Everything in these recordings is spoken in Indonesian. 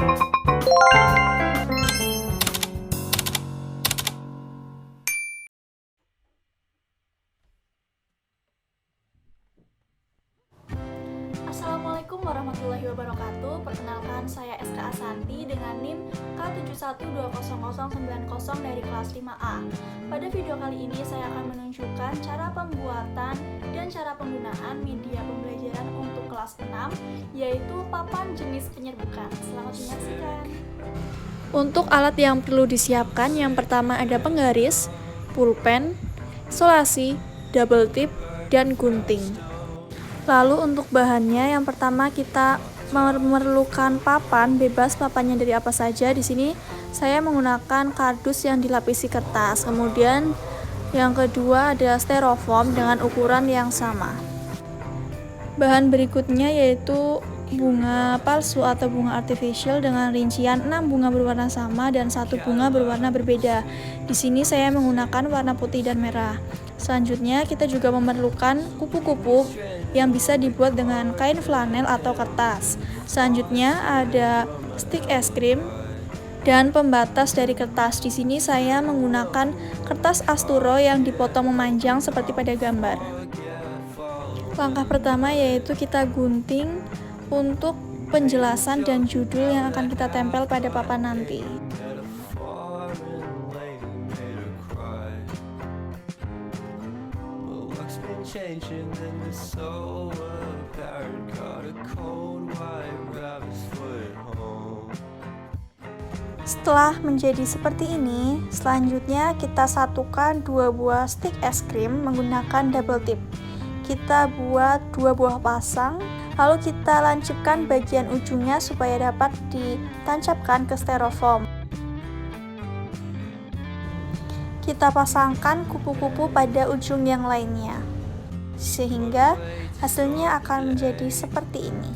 Assalamualaikum warahmatullahi wabarakatuh. Perkenalkan, saya SK Asanti dengan NIM K71200090 dari kelas 5A. Pada video kali ini saya akan menunjukkan cara pembuatan dan cara penggunaan media pembelajaran untuk kelas 6, yaitu papan jenis penyerbukan. Selamat menyaksikan. Untuk alat yang perlu disiapkan, yang pertama ada penggaris, pulpen, solasi, double tip, dan gunting. Lalu untuk bahannya, yang pertama kita memerlukan papan, bebas papannya dari apa saja. Di sini saya menggunakan kardus yang dilapisi kertas. Kemudian yang kedua ada styrofoam dengan ukuran yang sama. Bahan berikutnya yaitu bunga palsu atau bunga artificial dengan rincian 6 bunga berwarna sama dan 1 bunga berwarna berbeda. Di sini saya menggunakan warna putih dan merah. Selanjutnya kita juga memerlukan kupu-kupu yang bisa dibuat dengan kain flanel atau kertas. Selanjutnya ada stik es krim dan pembatas dari kertas. Di sini saya menggunakan kertas asturo yang dipotong memanjang seperti pada gambar. Langkah pertama yaitu kita gunting untuk penjelasan dan judul yang akan kita tempel pada papan nanti. Setelah menjadi seperti ini, selanjutnya kita satukan 2 buah stik es krim menggunakan double tip. Kita buat 2 buah pasang, lalu kita lancipkan bagian ujungnya supaya dapat ditancapkan ke styrofoam. Kita pasangkan kupu-kupu pada ujung yang lainnya, sehingga hasilnya akan menjadi seperti ini.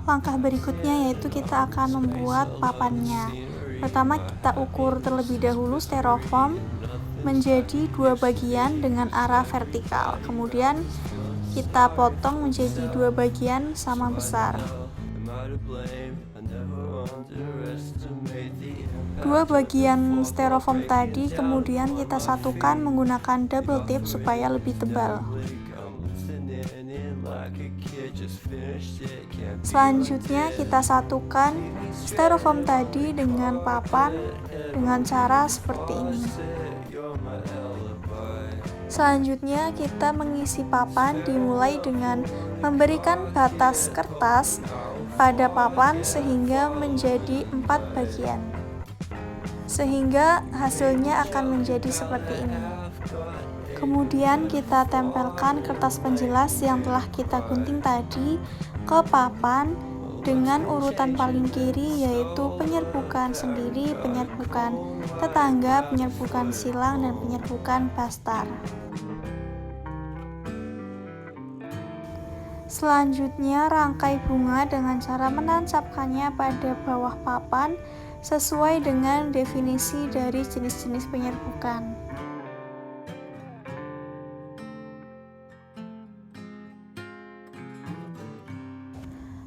Langkah berikutnya yaitu kita akan membuat papannya. Pertama kita ukur terlebih dahulu styrofoam menjadi 2 bagian dengan arah vertikal. Kemudian kita potong menjadi 2 bagian sama besar. 2 bagian styrofoam tadi kemudian kita satukan menggunakan double tip supaya lebih tebal. Selanjutnya kita satukan styrofoam tadi dengan papan dengan cara seperti ini. Selanjutnya kita mengisi papan dimulai dengan memberikan batas kertas pada papan sehingga menjadi 4 bagian. Sehingga hasilnya akan menjadi seperti ini. Kemudian kita tempelkan kertas penjelas yang telah kita gunting tadi ke papan dengan urutan paling kiri yaitu penyerbukan sendiri, penyerbukan tetangga, penyerbukan silang, dan penyerbukan bastar. Selanjutnya rangkai bunga dengan cara menancapkannya pada bawah papan sesuai dengan definisi dari jenis-jenis penyerbukan.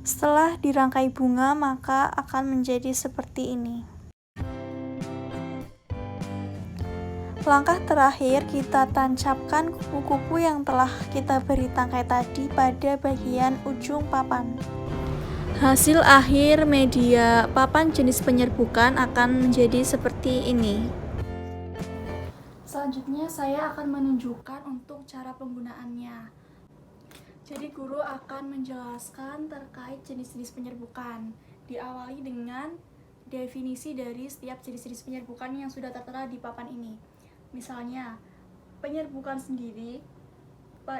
Setelah dirangkai bunga, maka akan menjadi seperti ini. Langkah terakhir, kita tancapkan kupu-kupu yang telah kita beri tangkai tadi pada bagian ujung papan. Hasil akhir media papan jenis penyerbukan akan menjadi seperti ini. Selanjutnya saya akan menunjukkan untuk cara penggunaannya. Jadi guru akan menjelaskan terkait jenis-jenis penyerbukan. Diawali dengan definisi dari setiap jenis-jenis penyerbukan yang sudah tertera di papan ini. Misalnya, penyerbukan sendiri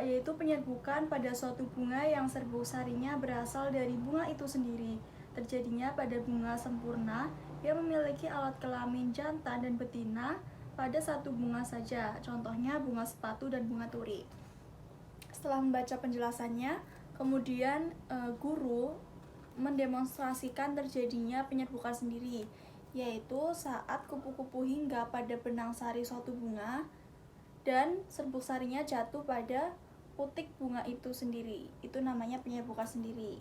yaitu penyerbukan pada suatu bunga yang serbuk sarinya berasal dari bunga itu sendiri. Terjadinya pada bunga sempurna yang memiliki alat kelamin jantan dan betina pada satu bunga saja. Contohnya bunga sepatu dan bunga turi. Setelah membaca penjelasannya, kemudian guru mendemonstrasikan terjadinya penyerbukan sendiri, yaitu saat kupu-kupu hinggap pada benang sari suatu bunga dan serbuk sarinya jatuh pada putik bunga itu sendiri. Itu namanya penyerbukan sendiri.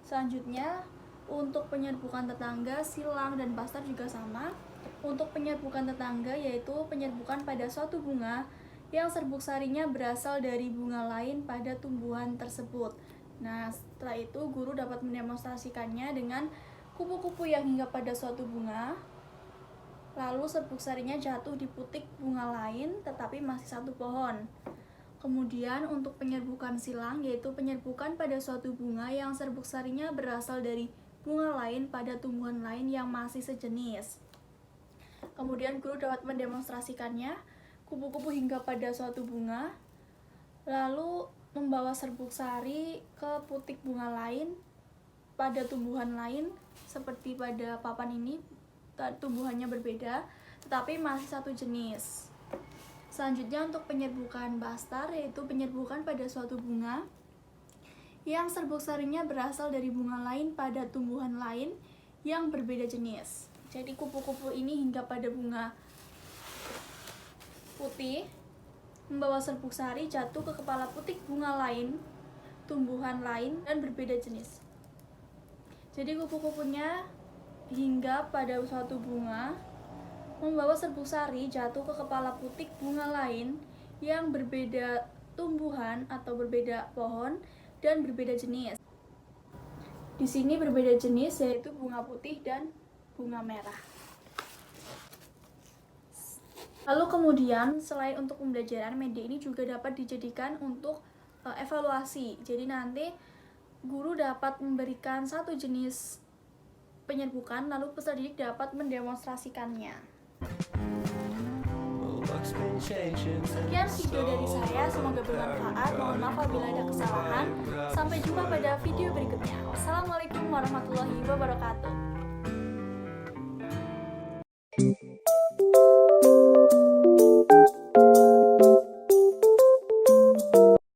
Selanjutnya, Untuk penyerbukan tetangga, silang dan bastar juga sama. Untuk penyerbukan tetangga yaitu penyerbukan pada suatu bunga yang serbuk sarinya berasal dari bunga lain pada tumbuhan tersebut. Nah, setelah itu guru dapat mendemonstrasikannya dengan kupu-kupu yang hinggap pada suatu bunga, lalu serbuk sarinya jatuh di putik bunga lain tetapi masih satu pohon. Kemudian untuk penyerbukan silang yaitu penyerbukan pada suatu bunga yang serbuk sarinya berasal dari bunga lain pada tumbuhan lain yang masih sejenis. Kemudian guru dapat mendemonstrasikannya, kupu-kupu hinggap pada suatu bunga, lalu membawa serbuk sari ke putik bunga lain pada tumbuhan lain, seperti pada papan ini tumbuhannya berbeda tetapi masih satu jenis. Selanjutnya untuk penyerbukan bastar yaitu penyerbukan pada suatu bunga yang serbuk sarinya berasal dari bunga lain pada tumbuhan lain yang berbeda jenis. Jadi kupu-kupu ini hinggap pada bunga putih, membawa serbuk sari jatuh ke kepala putik bunga lain, tumbuhan lain dan berbeda jenis. Jadi kupu-kupunya hinggap pada suatu bunga, membawa serbuk sari jatuh ke kepala putik bunga lain yang berbeda tumbuhan atau berbeda pohon dan berbeda jenis. Di sini berbeda jenis yaitu bunga putih dan bunga merah. Lalu kemudian selain untuk pembelajaran, media ini juga dapat dijadikan untuk evaluasi. Jadi nanti guru dapat memberikan satu jenis penyerbukan, lalu peserta didik dapat mendemonstrasikannya. Sekian video dari saya, semoga bermanfaat. Mohon maaf apabila ada kesalahan. Sampai jumpa pada video berikutnya. Wassalamualaikum warahmatullahi wabarakatuh.